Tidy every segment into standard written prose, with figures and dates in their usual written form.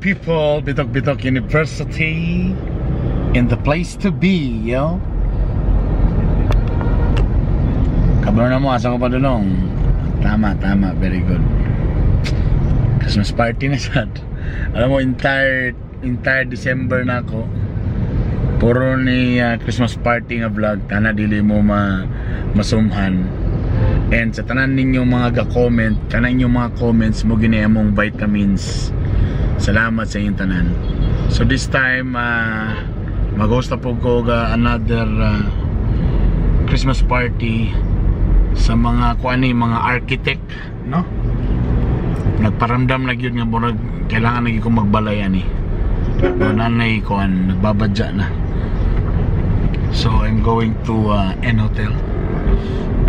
people, Bitok University in the place to be, yo. Kabalo na mo, asa ko pa dulong. Tama, very good. Christmas party na sad. Alam mo, entire December na ako. Puro ni Christmas party nga vlog. Tana dili mo masumhan. And sa tanan ninyong mga ga-comment, tanan inyong mga comments mo ginayamong vitamins. Salamat sa inyong tanan. So this time mag-host na po ko another Christmas party sa mga mga architect, no? Nagparamdam na gyud nga murag kailangan lagi ko magbalayan eh. Nanay ko nagbabadya na. So I'm going to N Hotel.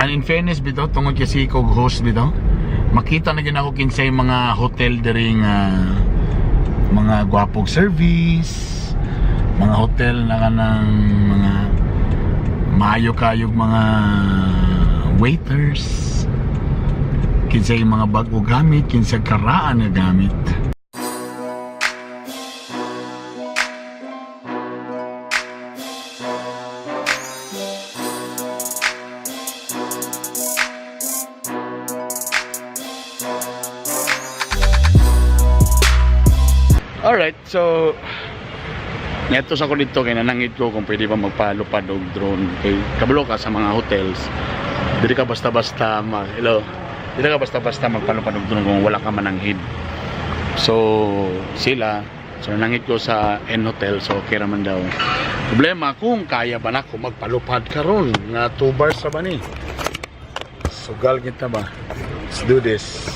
And in fairness bitaw, tungod kasi ko host bitaw, makita na gyud ako kinsay mga hotel diri mga gwapong service, mga hotel na kanang mga maayo-kayog mga waiters, kinsay mga bago gamit, kinsay karaan nga gamit. Alright, so neto sa ko dito kay nanangit ko kung pwede ba magpalupad og drone kay kabalo ka sa mga hotels. Dili ka basta-basta dili ka basta-basta magpalupad og drone kung wala ka mananghid. So nanangit ko sa N Hotel, so okay raman daw. Problema kung kaya ba nako magpalupad karon nga 2 bars ra ba ni. Sugal kita ba? Let's do this.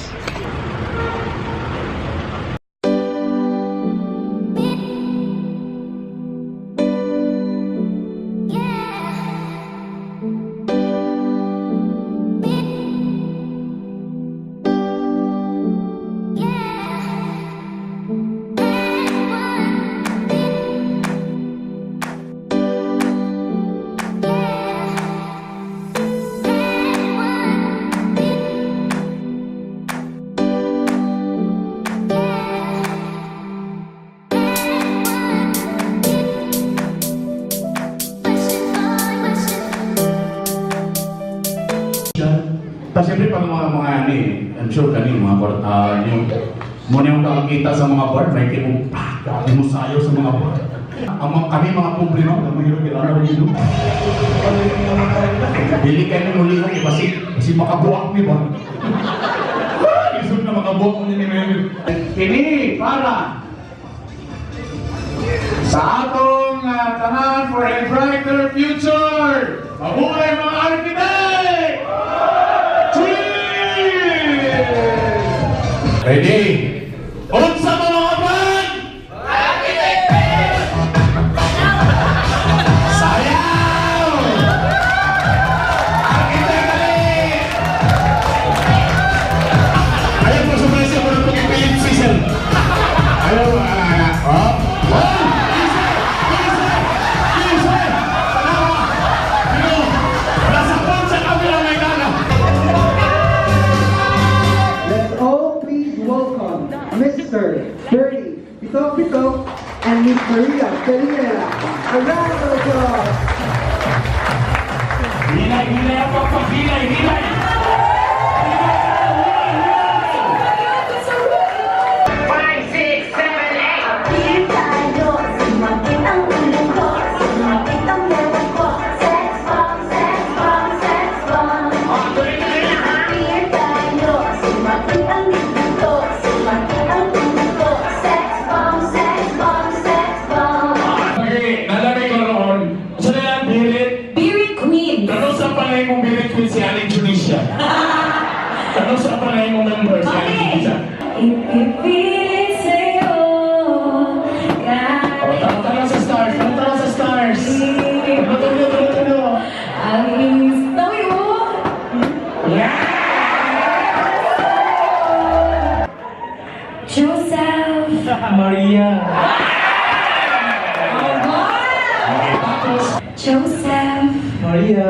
Tapos siyempre pag mga I'm sure kanina yung muna yung kakakita sa mga bar, may musayaw sa mga bar. Kami mga pobre no, mahirap kilala rin yun. Bili kayo ng uli ko, kasi makabuak niyo ba? Isip na makabuak mo niya ni Mary. Kini, para sa atong tanan for a brighter future! Mabuhay mga architect! Ready? Unsa mga kapan? Architect! Sayaw! Architect kali! Ayaw po sa presyo ko ng pagkipilit sisel. Ayaw, oh? Mr. Bernie Bitok and Miss Maria Pereira. A round of applause. Hilay ako pa, hilay. 5, 6, 7, 8. Hindi tayo, sumakit ang ulo ko, sumakit ang lewa ko. Sex bomb. Hindi tayo, sumakit ang dito ko, sumakit ang ulo ko. Sex bomb. Okay, nalamig ko roon. Saan na lang birit? Beauty Queen. Ano sa palay mong birit queen si Aling Tunisia? Ano sa palay mong member si Aling Tunisia? Ipipilit sa'yo, Tara sa stars. Tulo. ang gusto mo. Joseph. Maria. Joseph. Maria.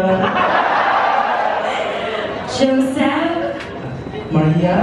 Joseph. Maria.